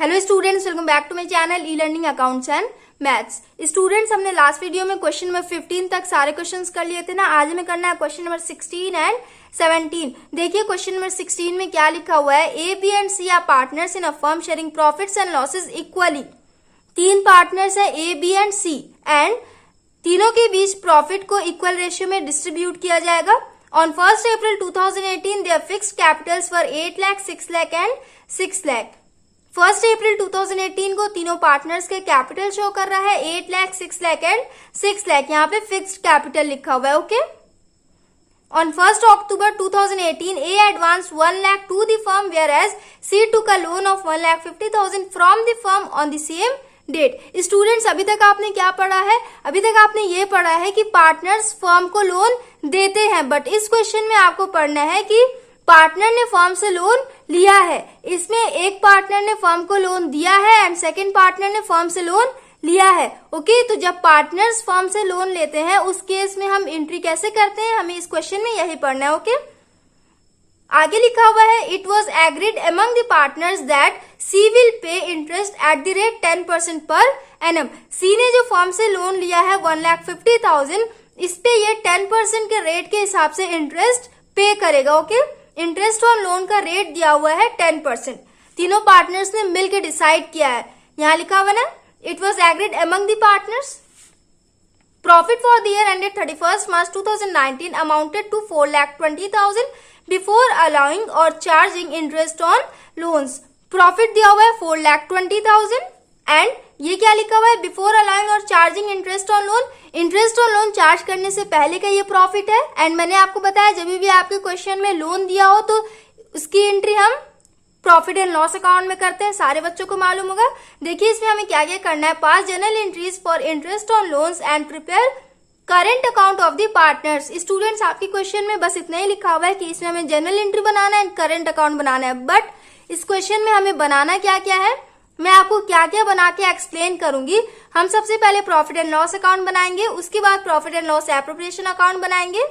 Hello students, welcome back to my channel E learning accounts and maths. Students, हमने last video में question number 15 तक सारे questions कर लिए थे ना। आज हमें करना है क्वेश्चन नंबर 16 एंड 17। देखिए क्वेश्चन नंबर 16 में क्या लिखा हुआ है। A, B and C are partners in a firm sharing profits and losses equally. तीन पार्टनर्स है A, B and C, and तीनों के बीच प्रॉफिट को इक्वल रेशियो में डिस्ट्रीब्यूट किया जाएगा। On 1 April 2018 their fixed capitals were 8 lakh, 6 lakh and 6 lakh। 1 April 2018 को तीनों पार्टनर्स के कैपिटल शो कर रहा है 8 लाख, 6 लाख एंड 6 लाख। यहाँ पे फिक्स्ड कैपिटल लिखा हुआ है। Okay. On 1 October 2018, A advanced 1 lakh to the firm, whereas C took a loan of 1,50,000 from the firm on the same date. Students, अभी तक आपने क्या पढ़ा है? अभी तक आपने ये पढ़ा है कि पार्टनर्स फर्म को लोन देते हैं, बट इस क्वेश्चन में आपको पढ़ना है कि पार्टनर ने फर्म से लोन लिया है। इसमें एक पार्टनर ने फर्म को लोन दिया है एंड सेकंड पार्टनर ने फर्म से लोन लिया है। ओके, तो जब पार्टनर्स फर्म से लोन लेते हैं उस केस में हम एंट्री कैसे करते हैं, हमें इस क्वेश्चन में यही पढ़ना है। ओके, आगे लिखा हुआ है it was agreed among the partners that C will pay interest at the rate 10% per annum. सी ने जो फर्म से लोन लिया है 1,50,000, इस पे ये 10% के रेट के हिसाब से इंटरेस्ट पे करेगा। ओके, इंटरेस्ट ऑन लोन का रेट दिया हुआ है 10%। तीनों पार्टनर्स ने मिलकर डिसाइड किया है। यहाँ लिखा हुआ ना, it was agreed among the partners. Profit for the year ended 31st March 2019 amounted to 4,20,000 before allowing or charging interest on loans। Profit दिया हुआ है 4,20,000 एंड ये क्या लिखा हुआ है, बिफोर अलाउइंग और charging interest on loan. Interest on loan charge करने से पहले का ये प्रॉफिट है। एंड मैंने आपको बताया जब भी आपके क्वेश्चन में लोन दिया हो तो उसकी एंट्री हम प्रॉफिट एंड लॉस अकाउंट में करते हैं, सारे बच्चों को मालूम होगा। देखिए इसमें हमें क्या क्या करना है। Pass journal entries for interest on loans and prepare current account of the partners. Students, आपके क्वेश्चन में बस इतना ही लिखा हुआ है कि इसमें हमें जनरल एंट्री बनाना है एंड करंट अकाउंट बनाना है, बट इस क्वेश्चन में हमें बनाना क्या क्या है, मैं आपको क्या क्या बना के एक्सप्लेन करूंगी। हम सबसे पहले प्रॉफिट एंड लॉस अकाउंट बनाएंगे, उसके बाद profit and loss appropriation account बनाएंगे,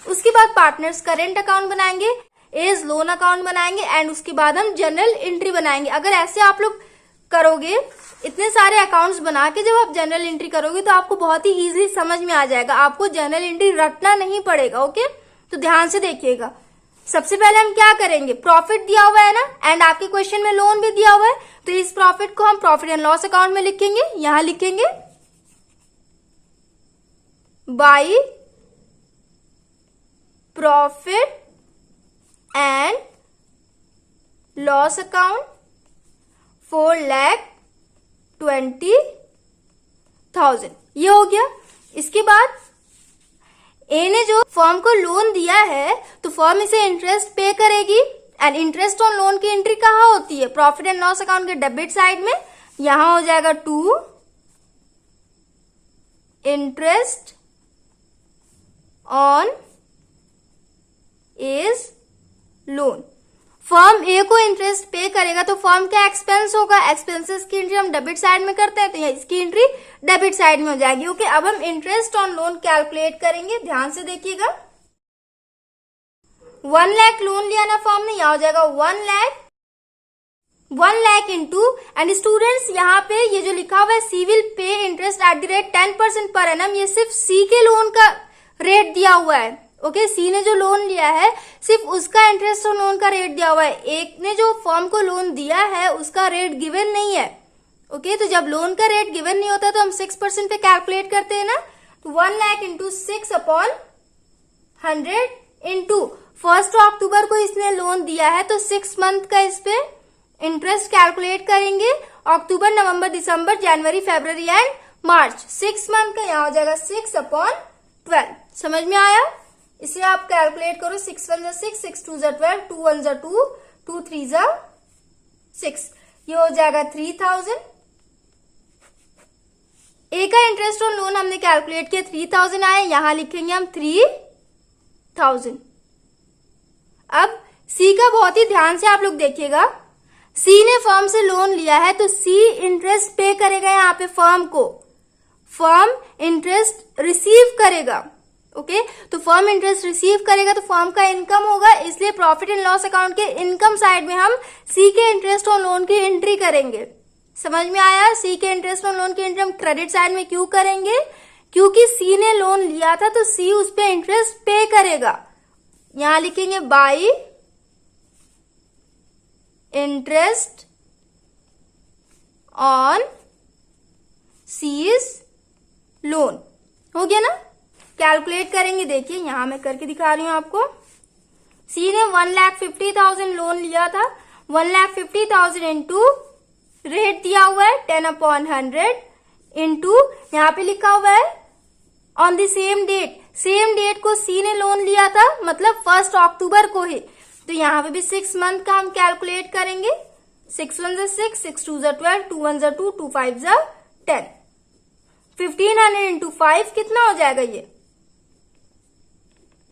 उसके बाद पार्टनर्स करंट अकाउंट बनाएंगे, एज लोन अकाउंट बनाएंगे एंड उसके बाद हम जनरल एंट्री बनाएंगे। अगर ऐसे आप लोग करोगे, इतने सारे अकाउंट्स बना के जब आप जनरल एंट्री करोगे तो आपको बहुत ही इजीली समझ में आ जाएगा। आपको जनरल एंट्री रटना नहीं पड़ेगा। ओके, तो ध्यान से देखिएगा। सबसे पहले हम क्या करेंगे, प्रॉफिट दिया हुआ है ना एंड आपके क्वेश्चन में लोन भी दिया हुआ है, तो इस प्रॉफिट को हम प्रॉफिट एंड लॉस अकाउंट में लिखेंगे। यहां लिखेंगे by profit and loss account 4,20,000। ये हो गया। इसके बाद ए ने जो फर्म को लोन दिया है तो फर्म इसे इंटरेस्ट पे करेगी एंड इंटरेस्ट ऑन लोन की एंट्री कहाँ होती है, प्रॉफिट एंड लॉस अकाउंट के डेबिट साइड में। यहां हो जाएगा to interest on A's loan. Firm A को इंटरेस्ट पे करेगा तो फर्म का एक्सपेंस होगा, एक्सपेंसेस की एंट्री हम डेबिट साइड में करते हैं तो इसकी एंट्री डेबिट साइड में हो जाएगी। ओके, अब हम इंटरेस्ट ऑन लोन कैलकुलेट करेंगे। ध्यान से देखिएगा, 1 लाख लोन लिया ना फर्म ने, यहां हो जाएगा 1 लाख इंटू, एंड स्टूडेंट्स यहाँ पे ये जो लिखा हुआ है C will pay interest at the rate 10% per annum, ये सिर्फ सी के लोन का रेट दिया हुआ है। ओके, सी ने जो लोन लिया है सिर्फ उसका इंटरेस्ट ऑन लोन का रेट दिया हुआ है। एक ने जो फर्म को लोन दिया है उसका रेट गिवन नहीं है। ओके, तो जब लोन का रेट गिवन नहीं होता तो हम 6% पे कैलकुलेट करते हैं ना, तो 1 लाख इंटू 6/100 इंटू 1 अक्टूबर को इसने लोन दिया है तो 6 मंथ का इस पे इंटरेस्ट कैलकुलेट करेंगे। अक्टूबर, नवंबर, दिसंबर, जनवरी, फरवरी एंड मार्च, 6 मंथ का यहाँ हो जाएगा 6/12। समझ में आया? इसे आप कैलकुलेट करो, 6 1 जा 6, 6 2 जा 12, 2 1 जा 2, 2 3 जा 6, ये हो जाएगा 3,000। ए का इंटरेस्ट ऑन लोन हमने कैलकुलेट किया 3,000 आए, यहां लिखेंगे हम 3,000। अब सी का बहुत ही ध्यान से आप लोग देखिएगा, सी ने फर्म से लोन लिया है तो सी इंटरेस्ट पे करेगा यहाँ पे फर्म को, फर्म इंटरेस्ट रिसीव करेगा। ओके तो फर्म इंटरेस्ट रिसीव करेगा तो फर्म का इनकम होगा, इसलिए प्रॉफिट एंड लॉस अकाउंट के इनकम साइड में हम सी के इंटरेस्ट ऑन लोन की एंट्री करेंगे। समझ में आया? सी के इंटरेस्ट ऑन लोन की एंट्री हम क्रेडिट साइड में क्यों करेंगे? क्योंकि सी ने लोन लिया था तो सी उस पे इंटरेस्ट पे करेगा। यहां लिखेंगे by interest on C's loan. हो गया ना? कैलकुलेट करेंगे, देखिए यहां मैं करके दिखा रही हूं आपको। सी ने 1,50,000 लोन लिया था, 1,50,000 इंटू रेट दिया हुआ है 10/100 इंटू यहां पे लिखा हुआ है on the same date. Same date को सी ने लोन लिया था, मतलब 1 अक्टूबर को ही, तो यहाँ पे भी 6 मंथ का हम कैलकुलेट करेंगे। 6 1 6, 6 2 12, 2 1 2, 2 5 10। 1500 इंटू 5 कितना हो जाएगा? ये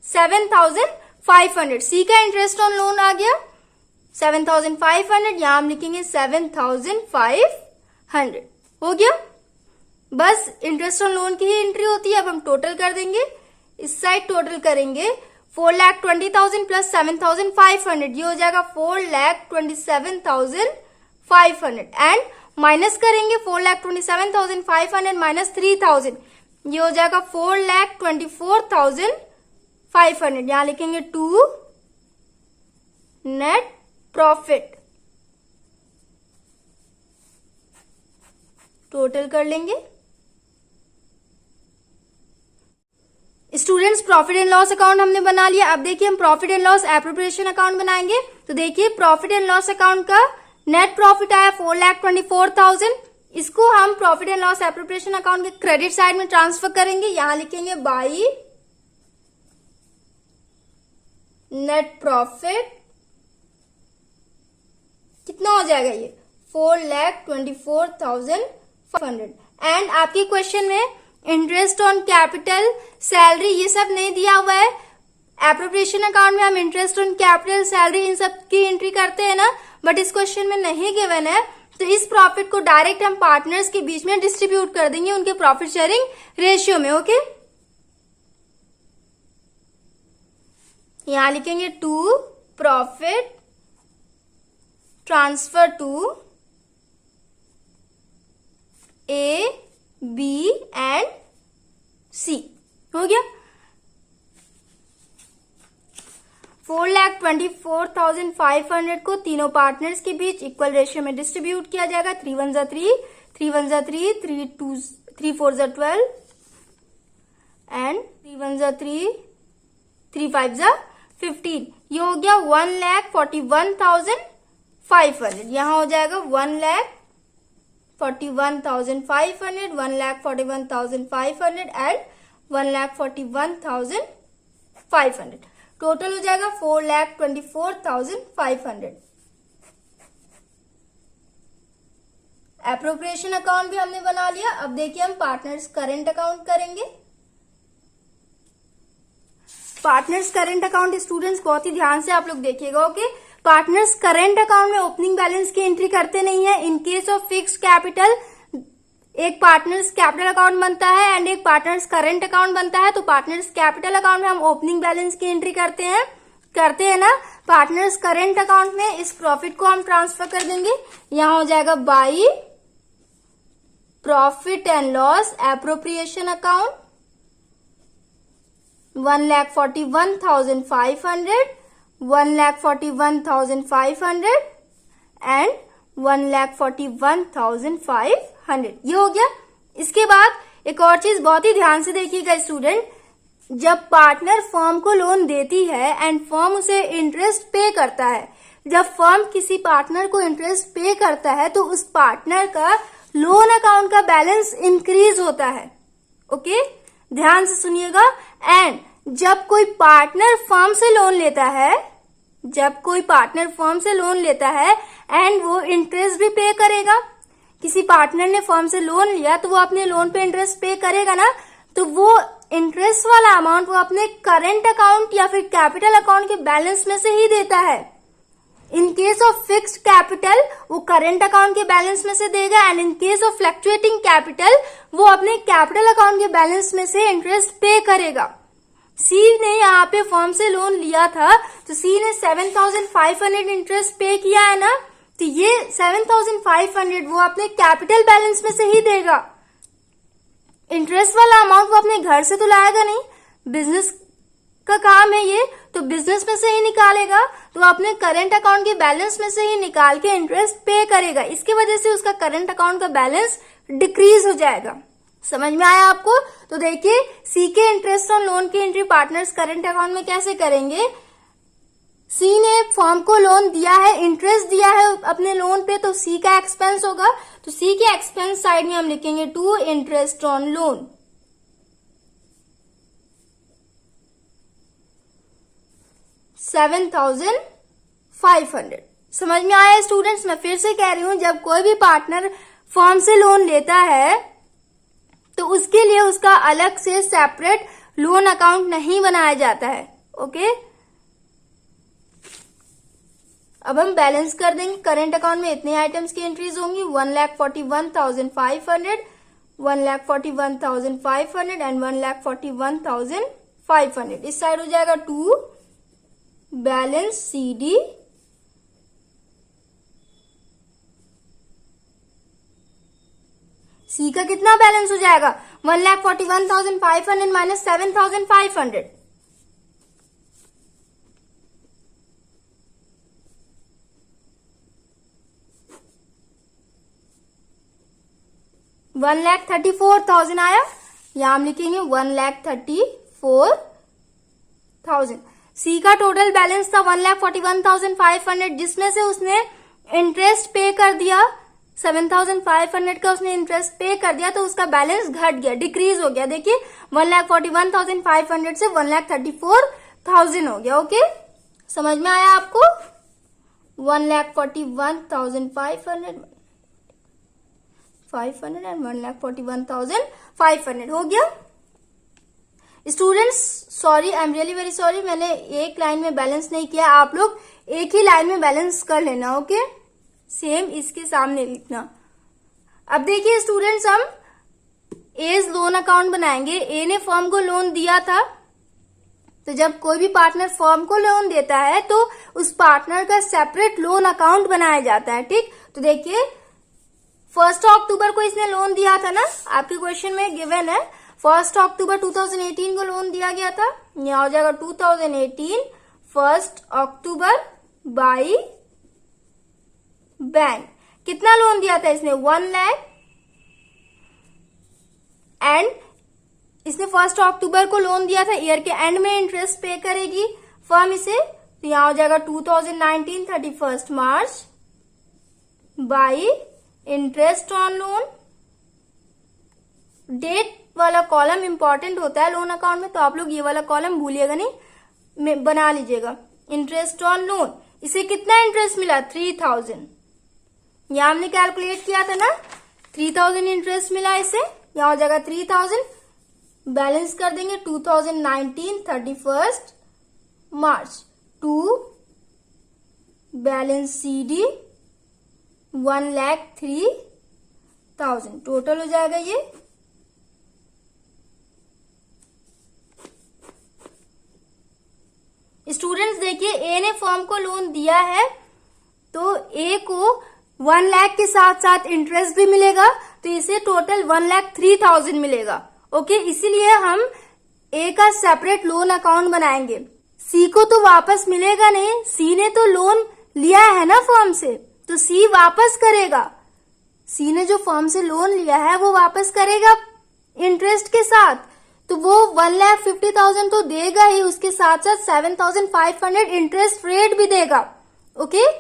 7,500। सी का इंटरेस्ट ऑन लोन आ गया 7,500, यहां हम लिखेंगे 7,500। हो गया? बस इंटरेस्ट ऑन लोन की ही एंट्री होती है। अब हम टोटल कर देंगे, इस साइड टोटल करेंगे 4,20,000 प्लस 7,500, ये हो जाएगा 4,27,500 एंड माइनस करेंगे 4,27,500 माइनस 3,000, ये हो जाएगा 4,24,500। यहां लिखेंगे टू नेट प्रॉफिट। टोटल कर लेंगे। Students profit and loss account हमने बना लिया। अब देखिए हम profit and loss appropriation account बनाएंगे। तो देखिए प्रॉफिट एंड लॉस अकाउंट का नेट प्रॉफिट आया 4,24,000, इसको हम profit and loss appropriation account के क्रेडिट साइड में ट्रांसफर करेंगे। यहां लिखेंगे बाय नेट प्रॉफिट। कितना हो जाएगा? ये 4,24,500। एंड आपके क्वेश्चन में इंटरेस्ट ऑन कैपिटल, सैलरी ये सब नहीं दिया हुआ है। एप्रोप्रिएशन अकाउंट में हम interest on capital, salary in सब की एंट्री करते हैं ना, बट इस क्वेश्चन में नहीं गिवन है, तो इस प्रॉफिट को डायरेक्ट हम पार्टनर्स के बीच में डिस्ट्रीब्यूट कर देंगे उनके प्रॉफिट शेयरिंग रेशियो में। ओके यहां लिखेंगे to profit transfer to A, B and C. हो गया? 4,24,500 को तीनों पार्टनर्स के बीच इक्वल रेशियो में डिस्ट्रीब्यूट किया जाएगा। 3 1 3, 3 1 3, 3 4 12 एंड 3 1 3, 3 5 15। ये हो गया 1,41,500। यहां हो जाएगा 1,41,500, 1,41,500 एंड 1,41,500। टोटल हो जाएगा 4,24,500। एप्रोप्रिएशन अकाउंट भी हमने बना लिया। अब देखिए हम पार्टनर्स करेंट अकाउंट करेंगे। पार्टनर्स करेंट अकाउंट स्टूडेंट्स बहुत ही ध्यान से आप लोग देखिएगा। ओके पार्टनर्स करेंट अकाउंट में ओपनिंग बैलेंस की एंट्री करते नहीं है। In case of fixed capital एक पार्टनर्स कैपिटल अकाउंट बनता है एंड एक पार्टनर्स करेंट अकाउंट बनता है। तो पार्टनर्स कैपिटल अकाउंट में हम ओपनिंग बैलेंस की एंट्री करते हैं ना। पार्टनर्स करेंट अकाउंट में इस प्रॉफिट को हम ट्रांसफर कर देंगे। यहां हो जाएगा by profit and loss appropriation account 1,41,500, 1,41,500 and 1,41,500। ये हो गया। इसके बाद एक और चीज बहुत ही ध्यान से देखिएगा स्टूडेंट, जब पार्टनर फर्म को लोन देती है एंड फर्म उसे इंटरेस्ट पे करता है, जब फर्म किसी पार्टनर को इंटरेस्ट पे करता है तो उस पार्टनर का लोन अकाउंट का बैलेंस इंक्रीज होता है। ओके ध्यान से सुनिएगा। एंड जब कोई पार्टनर फर्म से लोन लेता है एंड वो इंटरेस्ट भी पे करेगा, किसी पार्टनर ने फर्म से लोन लिया तो वो अपने लोन पे इंटरेस्ट पे करेगा ना, तो वो इंटरेस्ट वाला अमाउंट वो अपने करेंट अकाउंट या फिर कैपिटल अकाउंट के बैलेंस में से ही देता है। In case of fixed capital वो करेंट अकाउंट के बैलेंस में से देगा and in case of fluctuating capital वो अपने कैपिटल अकाउंट के बैलेंस में से इंटरेस्ट पे करेगा। सी ने यहाँ पे फर्म से लोन लिया था, तो सी ने 7,500 इंटरेस्ट पे किया है ना, तो ये 7,500 वो अपने कैपिटल बैलेंस में से ही देगा। इंटरेस्ट वाला अमाउंट वो अपने घर से तो लाएगा नहीं, बिजनेस का काम है ये, तो बिजनेस में से ही निकालेगा, तो अपने करंट अकाउंट के बैलेंस में से ही निकाल के इंटरेस्ट पे करेगा। इसकी वजह से उसका करंट अकाउंट का बैलेंस डिक्रीज हो जाएगा। समझ में आया आपको? तो देखिए सी के इंटरेस्ट ऑन लोन की एंट्री पार्टनर्स करंट अकाउंट में कैसे करेंगे। सी ने फर्म को लोन दिया है, इंटरेस्ट दिया है अपने लोन पे, तो सी का एक्सपेंस होगा, तो सी के एक्सपेंस साइड में हम लिखेंगे टू इंटरेस्ट ऑन लोन। $7,500। समझ में आया स्टूडेंट्स? मैं फिर से कह रही हूं, जब कोई भी पार्टनर फर्म से लोन लेता है तो उसके लिए उसका अलग से सेपरेट लोन अकाउंट नहीं बनाया जाता है। ओके, अब हम बैलेंस कर देंगे। करंट अकाउंट में इतने आइटम्स की एंट्रीज होंगी, 1,41,500, 1,41,500 एंड 1,41,500। इस साइड हो जाएगा 2 बैलेंस CD, सी का कितना बैलेंस हो जाएगा, 1,41,500 माइनस 7,500। 1,34,000 आया, यहां हम लिखेंगे 1,34,000। सी का टोटल बैलेंस था 1,41,500, जिसमें से उसने इंटरेस्ट पे कर दिया 7,500 का, उसने इंटरेस्ट पे कर दिया, तो उसका बैलेंस घट गया, डिक्रीज हो गया। देखिए 1,41,500 से 1,34,000 हो गया। ओके, समझ में आया आपको? 1,41,500 एंड 1,41,500 हो गया। Students sorry, I am really very sorry, मैंने एक लाइन में बैलेंस नहीं किया, आप लोग एक ही लाइन में बैलेंस कर लेना। ओके, सेम इसके सामने लिखना। अब देखिए स्टूडेंट्स, हम एज लोन अकाउंट बनाएंगे। ए ने फर्म को लोन दिया था, तो जब कोई भी पार्टनर फर्म को लोन देता है तो उस पार्टनर का सेपरेट लोन अकाउंट बनाया जाता है। ठीक, तो देखिए 1 अक्टूबर को इसने लोन दिया था ना, आपके क्वेश्चन में गिवन है 1 अक्टूबर 2018 को लोन दिया गया था, यहां हो जाएगा 2018 1 अक्टूबर बाई बैंक। कितना लोन दिया था इसने, 1 लाख, एंड इसने 1 अक्टूबर को लोन दिया था, ईयर के एंड में इंटरेस्ट पे करेगी फर्म इसे, तो यहां हो जाएगा 2019 31 March by interest on loan. Date वाला कॉलम इंपॉर्टेंट होता है लोन अकाउंट में, तो आप लोग ये वाला कॉलम भूलिएगा नहीं, बना लीजिएगा। इंटरेस्ट ऑन लोन, इसे कितना इंटरेस्ट मिला, 3,000, यहां हमने कैलकुलेट किया था ना, 3,000 इंटरेस्ट मिला इसे, यहां हो जाएगा 3,000, बैलेंस कर देंगे 2019 31 मार्च, 2 बैलेंस CD 1,03,000 टोटल हो जाएगा ये। स्टूडेंट्स देखिए, ए ने फर्म को लोन दिया है, तो ए को 1 लाख के साथ साथ इंटरेस्ट भी मिलेगा, तो इसे टोटल 1,03,000 मिलेगा। ओके, इसीलिए हम ए का सेपरेट लोन अकाउंट बनाएंगे। सी को तो वापस मिलेगा नहीं, सी ने तो लोन लिया है ना फर्म से, तो सी वापस करेगा। सी ने जो फर्म से लोन लिया है वो वापस करेगा इंटरेस्ट के साथ, तो वो 1,50,000 तो देगा ही, उसके साथ साथ 7,500 इंटरेस्ट रेट भी देगा। ओके,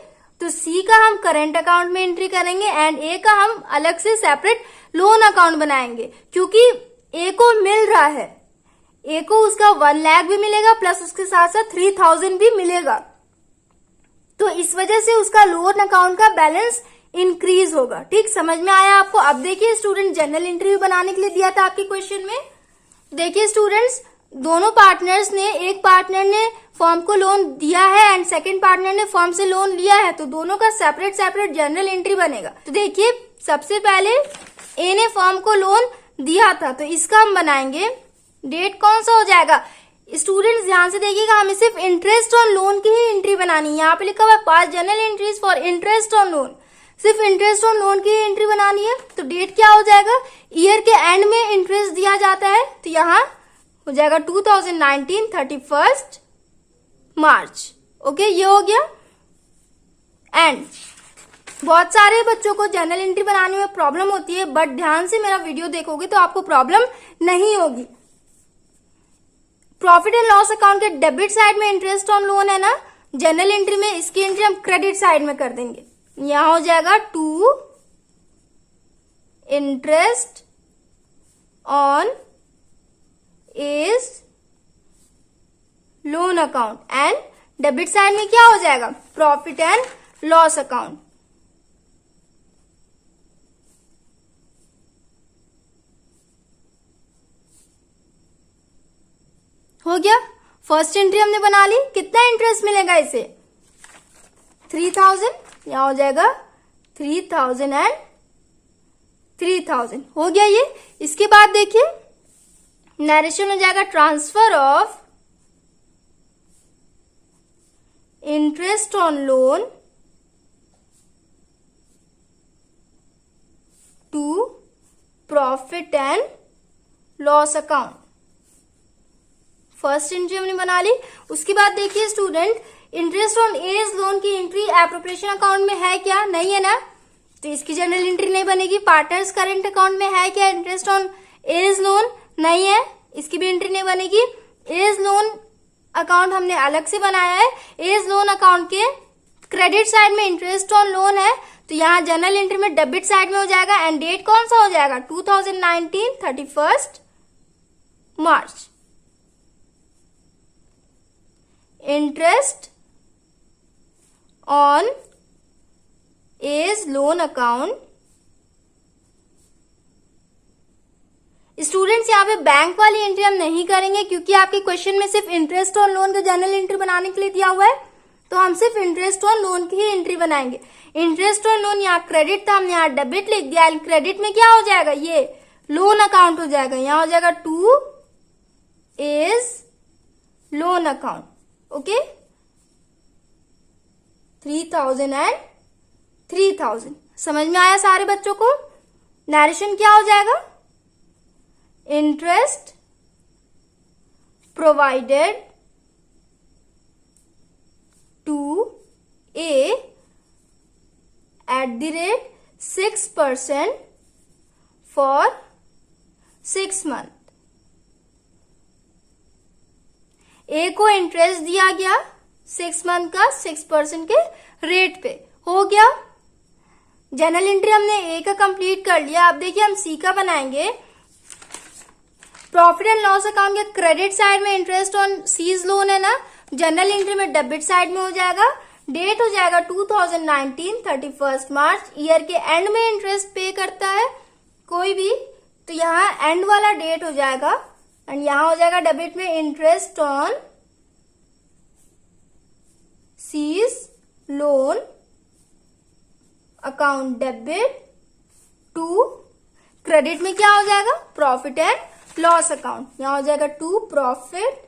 तो सी का हम करंट अकाउंट में एंट्री करेंगे एंड ए का हम अलग से सेपरेट लोन अकाउंट बनाएंगे, क्योंकि ए को मिल रहा है, ए को उसका 1 लाख भी मिलेगा प्लस उसके साथ साथ 3,000 भी मिलेगा, तो इस वजह से उसका लोन अकाउंट का बैलेंस इंक्रीज होगा। ठीक, समझ में आया आपको? अब देखिए स्टूडेंट, जनरल एंट्री बनाने के लिए दिया था आपके क्वेश्चन में। देखिए स्टूडेंट्स, दोनों पार्टनर्स ने, एक पार्टनर ने फर्म को लोन दिया है एंड सेकंड पार्टनर ने फर्म से लोन लिया है, तो दोनों का सेपरेट सेपरेट जनरल एंट्री बनेगा। तो देखिए सबसे पहले ए ने फर्म को लोन दिया था, तो इसका हम बनाएंगे, डेट कौन सा हो जाएगा, स्टूडेंट्स ध्यान से देखिएगा, हमें सिर्फ इंटरेस्ट ऑन लोन की ही एंट्री बनानी है। यहाँ पे लिखा हुआ है pass journal entries for interest on loan, सिर्फ इंटरेस्ट ऑन लोन की ही एंट्री बनानी है। तो डेट क्या हो जाएगा, ईयर के एंड में इंटरेस्ट दिया जाता है, तो यहाँ हो जाएगा 2019 31 मार्च। ओके, ये हो गया। एंड बहुत सारे बच्चों को जनरल एंट्री बनाने में प्रॉब्लम होती है, बट ध्यान से मेरा वीडियो देखोगे तो आपको प्रॉब्लम नहीं होगी। प्रॉफिट एंड लॉस अकाउंट के डेबिट साइड में इंटरेस्ट ऑन लोन है ना, जनरल एंट्री में इसकी एंट्री हम क्रेडिट साइड में कर देंगे। यहां हो जाएगा to interest on is loan account, and debit side में क्या हो जाएगा, प्रॉफिट एंड लॉस अकाउंट। हो गया, फर्स्ट एंट्री हमने बना ली। कितना इंटरेस्ट मिलेगा इसे, 3000, यहां हो जाएगा 3000 एंड 3000 हो गया ये। इसके बाद देखिए नरेशन हो जाएगा transfer of interest on loan to profit and loss account. First entry हमने बना ली। उसके बाद देखिए student, interest on A's loan की एंट्री एप्रोप्रिएशन अकाउंट में है क्या, नहीं है ना, तो इसकी जनरल एंट्री नहीं बनेगी। पार्टनर्स करेंट अकाउंट में है क्या इंटरेस्ट ऑन एज लोन, नहीं है, इसकी भी एंट्री नहीं बनेगी। एज लोन अकाउंट हमने अलग से बनाया है। एज लोन अकाउंट के क्रेडिट साइड में इंटरेस्ट ऑन लोन है, तो यहाँ जनरल एंट्री में डेबिट साइड में हो जाएगा। एंड डेट कौन सा हो जाएगा, 2019 31 March. Interest on A's loan account, students यहाँ पे बैंक वाली एंट्री हम नहीं करेंगे क्योंकि आपके क्वेश्चन में सिर्फ इंटरेस्ट ऑन लोन का जनरल एंट्री बनाने के लिए दिया हुआ है, तो हम सिर्फ इंटरेस्ट ऑन लोन की ही एंट्री बनाएंगे। इंटरेस्ट ऑन लोन यहाँ क्रेडिट था, हमने यहाँ डेबिट लिख दिया। क्रेडिट में क्या हो जाएगा, ये लोन अकाउंट हो जाएगा, यहाँ हो जाएगा to A's loan account. Okay, 3000 and 3000 समझ में आया सारे बच्चों को। नरेशन क्या हो जाएगा, interest provided to A at the rate 6% for 6 month. A को इंटरेस्ट दिया गया 6 मंथ का 6% के रेट पे। हो गया, जनरल एंट्री हमने ए का कंप्लीट कर लिया। अब देखिए हम सी का बनाएंगे। प्रॉफिट एंड लॉस अकाउंट के क्रेडिट साइड में इंटरेस्ट ऑन सीज लोन है ना, जनरल एंट्री में डेबिट साइड में हो जाएगा। डेट हो जाएगा 2019 31 मार्च। ईयर के एंड में इंटरेस्ट पे करता है कोई भी, तो यहाँ एंड वाला डेट हो जाएगा। एंड यहां हो जाएगा डेबिट में interest on C's loan account debit to, credit में क्या हो जाएगा, प्रॉफिट एंड लॉस अकाउंट, यहां हो जाएगा to profit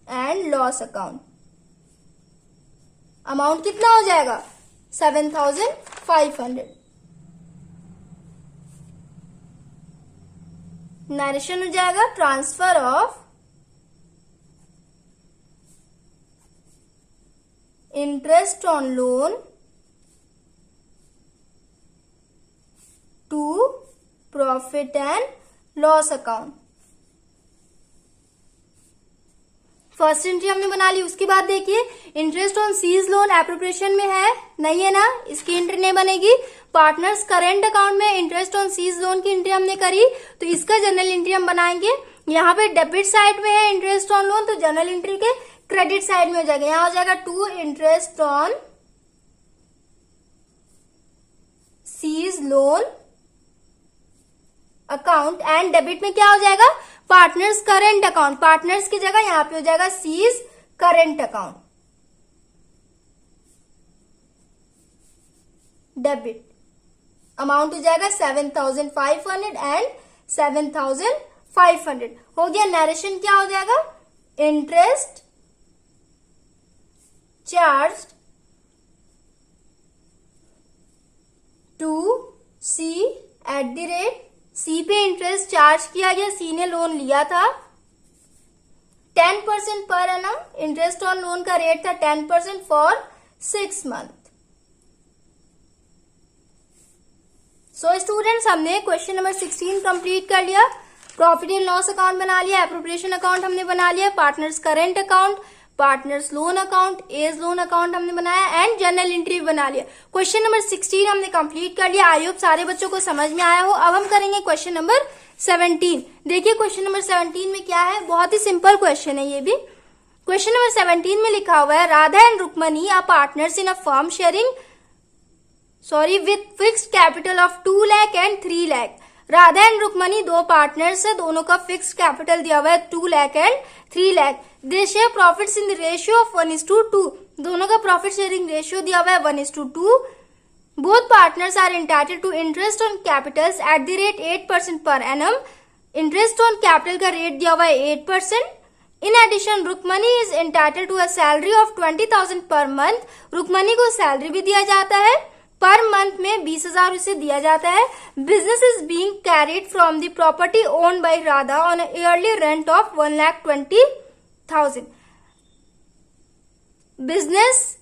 and loss account. Amount कितना हो जाएगा, 7500। नरेशन हो जाएगा transfer of interest on loan to profit and loss account. First entry हमने बना ली। उसके बाद देखिए interest on C's loan appropriation में है, नहीं है ना, इसकी एंट्री नहीं बनेगी। पार्टनर्स करेंट अकाउंट में इंटरेस्ट ऑन सीज लोन की एंट्री हमने करी, तो इसका जनरल एंट्री हम बनाएंगे। यहाँ पे डेबिट साइड में है इंटरेस्ट ऑन लोन, तो जनरल एंट्री के क्रेडिट साइड में हो जाएगा। यहाँ हो जाएगा to interest on C's loan account, and debit में क्या हो जाएगा, पार्टनर्स करेंट अकाउंट। पार्टनर्स की जगह यहाँ पे हो जाएगा C's current account. Debit amount हो जाएगा 7500 एंड 7500 500 हो गया। नरेशन क्या हो जाएगा, interest charge to C at the rate, C pay interest charge किया गया, सी ने लोन लिया था 10% per annum, interest on loan का रेट था 10% फॉर 6 मंथ। सो स्टूडेंट्स, हमने क्वेश्चन नंबर 16 कंप्लीट कर लिया। प्रॉफिट एंड लॉस अकाउंट बना लिया, एप्रोप्रिएशन अकाउंट हमने बना लिया, partners current account, partners loan account, A's loan account हमने बनाया एंड जर्नल एंट्री भी बना लिया। क्वेश्चन नंबर 16 हमने कंप्लीट कर लिया। आई होप सारे बच्चों को समझ में आया हो। अब हम करेंगे क्वेश्चन नंबर 17। देखिए क्वेश्चन नंबर 17 में क्या है, बहुत ही सिंपल क्वेश्चन है ये भी। क्वेश्चन नंबर 17 में लिखा हुआ है, Radha and Rukmani are partners in a firm sharing with fixed capital of 2 lakh and 3 lakh. Radha and Rukmani दो पार्टनर्स है, दोनों का फिक्स्ड कैपिटल दिया हुआ है 2 lakh and 3 lakh. They share profits in the ratio of 1:2, दोनों का प्रॉफिट शेयरिंग रेशियो दिया हुआ है 1:2। Both partners are entitled to interest on capitals at the rate 8% per annum, interest on capital का रेट दिया हुआ है 8%। In addition Rukmani is entitled to a salary of 20,000 per month, Rukmini को सैलरी भी दिया जाता है, पर मंथ में 20,000 उसे दिया जाता है। Business is being carried from the property owned by Radha on yearly rent of 1,20,000। Business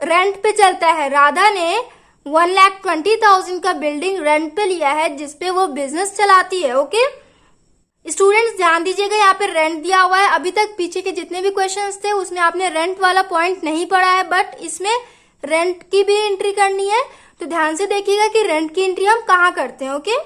rent पे चलता है, राधा ने 1,20,000 का बिल्डिंग रेंट पे लिया है जिसपे वो बिजनेस चलाती है। ओके स्टूडेंट्स, ध्यान दीजिएगा, यहाँ पे रेंट दिया हुआ है। अभी तक पीछे के जितने भी क्वेश्चंस थे उसमें आपने रेंट वाला पॉइंट नहीं पढ़ा है, बट इसमें रेंट की भी एंट्री करनी है, तो ध्यान से देखिएगा कि रेंट की एंट्री हम कहाँ करते हैं। Okay,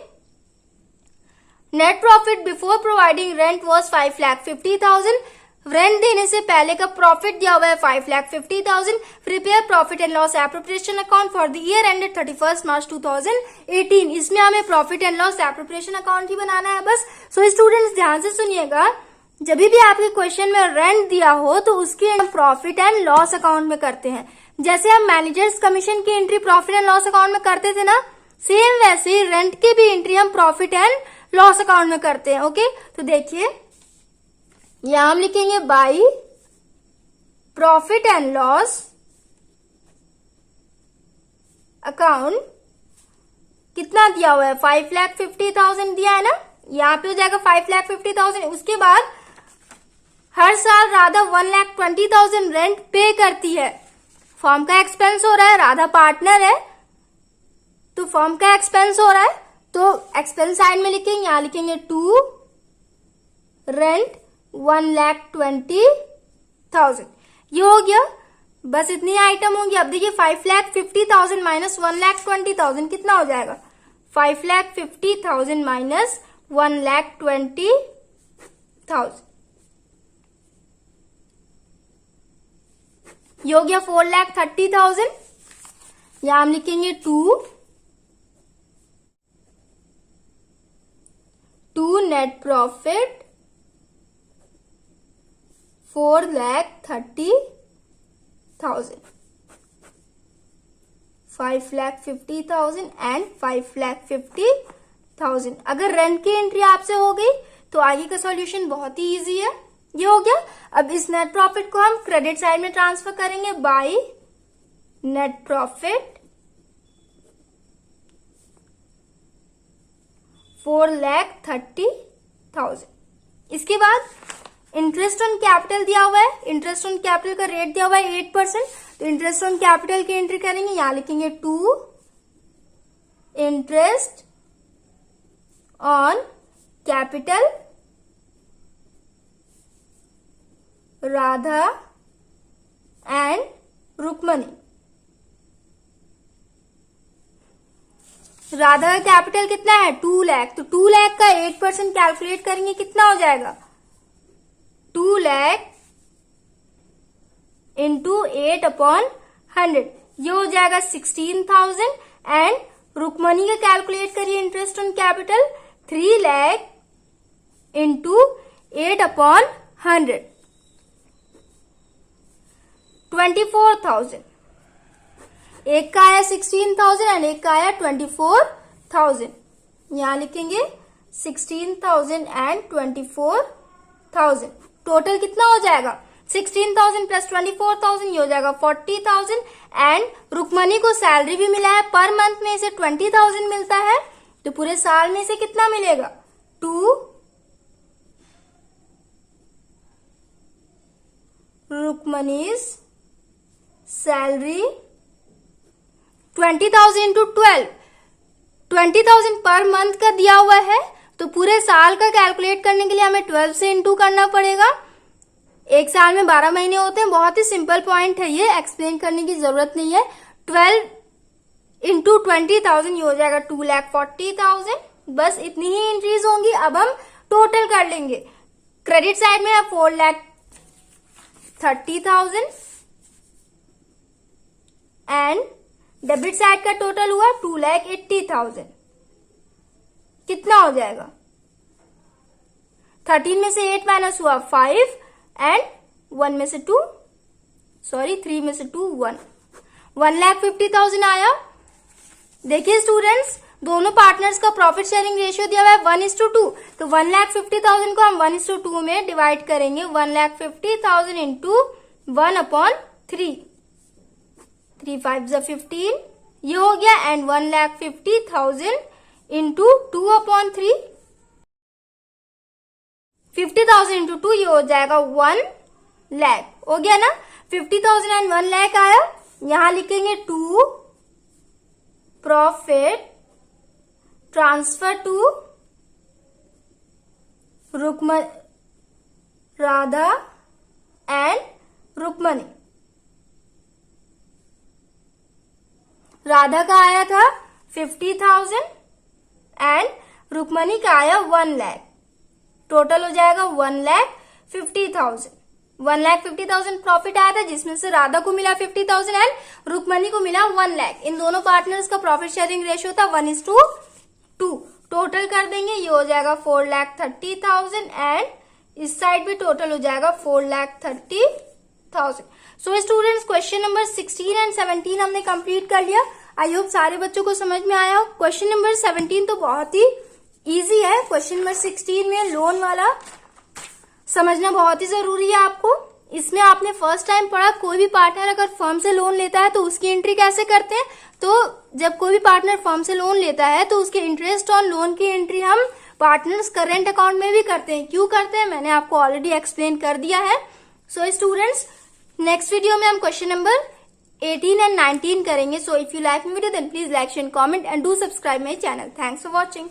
net profit before providing rent was 5,50,000। Rent देने से पहले का प्रॉफिट दिया हुआ है 5,50,000। Prepare profit and loss appropriation account for the year ended 31 March 2018। इसमें हमें profit and loss appropriation account ही बनाना है बस। सो स्टूडेंट्स, ध्यान से सुनिएगा, जब भी आपके क्वेश्चन में रेंट दिया हो तो उसकी हम प्रॉफिट एंड लॉस अकाउंट में करते हैं। जैसे हम मैनेजर्स कमीशन की entry profit and loss account में करते थे ना, सेम वैसे ही रेंट की भी एंट्री हम प्रॉफिट एंड लॉस अकाउंट में करते हैं। ओके, तो देखिए यहां हम लिखेंगे by profit and loss account. कितना दिया हुआ है, 5,50,000 दिया है ना, यहाँ पे हो जाएगा 5,50,000। उसके बाद हर साल राधा 1,20,000 रेंट पे करती है। फर्म का एक्सपेंस हो रहा है, राधा पार्टनर है तो फर्म का एक्सपेंस हो रहा है, तो एक्सपेंस साइड में लिखेंगे, यहां लिखेंगे टू रेंट 1,20,000। ये हो गया, बस इतनी आइटम होंगी। अब देखिए 5,50,000 माइनस 1,20,000 कितना हो जाएगा, 5,50,000 माइनस 1,20,000, ये हो गया 4,30,000। यहां हम लिखेंगे टू नेट प्रॉफिट 4,30,000, 5,50,000 एंड 5,50,000। अगर रेंट की एंट्री आपसे हो गई तो आगे का सॉल्यूशन बहुत ही इजी है। ये हो गया। अब इस नेट प्रॉफिट को हम क्रेडिट साइड में ट्रांसफर करेंगे बाय नेट प्रॉफिट 4,30,000। इसके बाद इंटरेस्ट ऑन कैपिटल दिया हुआ है, इंटरेस्ट ऑन कैपिटल का रेट दिया हुआ है 8%, तो इंटरेस्ट ऑन कैपिटल की एंट्री करेंगे, यहां लिखेंगे to interest on capital Radha and Rukmani. Radha का कैपिटल कितना है, 2 लाख, तो 2 लाख का 8% कैलकुलेट करेंगे, कितना हो जाएगा, 2 लाख इंटू 8/100, ये हो जाएगा 16,000। एंड रुक्मणी का कैलकुलेट करिए interest on capital, 3 lakh into 8/100, 24,000। एक का आया 16,000 एंड एक का आया 24,000। यहां लिखेंगे 16,000 एंड 24,000। टोटल कितना हो जाएगा? 16,000 प्लस 24,000, ये हो जाएगा 40,000। एंड रुक्मणी को सैलरी भी मिला है, पर मंथ में इसे 20,000 मिलता है, तो पूरे साल में इसे कितना मिलेगा? 2 Rukmini's salary 20,000 into 12, 20,000 per month का दिया हुआ है, तो पूरे साल का कैलकुलेट करने के लिए हमें 12 से इंटू करना पड़ेगा। एक साल में 12 महीने होते हैं, बहुत ही सिंपल पॉइंट है ये, एक्सप्लेन करने की जरूरत नहीं है। 12 इंटू 20,000, ये हो जाएगा 2,40,000। बस इतनी ही एंट्रीज होंगी। अब हम टोटल कर लेंगे। क्रेडिट साइड में है 4,30,000 एंड डेबिट साइड का टोटल हुआ 2,80,000। कितना हो जाएगा? 13 में से 8 माइनस हुआ 5 एंड 1 में से 2, सॉरी 3 में से 2 1, 1,50,000 आया। देखिए स्टूडेंट्स, दोनों पार्टनर्स का प्रॉफिट शेयरिंग रेशियो दिया हुआ है 1:2, तो 1,50,000 को हम 1:2 में डिवाइड करेंगे। 1,50,000 इंटू 1/3, 3 5 = 15, ये हो गया। एंड 1,50,000 इंटू 2/3, 50,000 इंटू 2, ये हो जाएगा 1 लाख। हो गया ना? 50,000 एंड 1 लाख आया। यहां लिखेंगे 2 profit transfer to Radha and Rukmani. Radha का आया था 50,000 एंड रुक्मणी का आया 1 लाख। टोटल हो जाएगा 1,50,000। 1,50,000 प्रॉफिट आया था, जिसमें से राधा को मिला 50,000 एंड रुक्मणी को मिला 1 लाख। इन दोनों पार्टनर्स का प्रॉफिट शेयरिंग रेशियो था 1:2। टोटल कर देंगे, ये हो जाएगा 4,30,000 एंड इस साइड भी टोटल हो जाएगा 4,30,000। So students, question number 16 and 17 हमने कंप्लीट कर लिया। आई होप सारे बच्चों को समझ में आया हो। क्वेश्चन नंबर 17 तो बहुत ही इजी है। क्वेश्चन नंबर 16 में लोन वाला समझना बहुत ही जरूरी है आपको। इसमें आपने फर्स्ट टाइम पढ़ा, कोई भी पार्टनर अगर फर्म से लोन लेता है तो उसकी एंट्री कैसे करते हैं। तो जब कोई भी पार्टनर फर्म से लोन लेता है तो उसके इंटरेस्ट ऑन लोन की एंट्री हम पार्टनर्स करेंट अकाउंट में भी करते हैं। क्यों करते हैं, मैंने आपको ऑलरेडी एक्सप्लेन कर दिया है। सो स्टूडेंट्स, नेक्स्ट वीडियो में हम क्वेश्चन नंबर 18 एंड 19 करेंगे। So if you like my video then please like, share, comment and do subscribe my channel. Thanks for watching.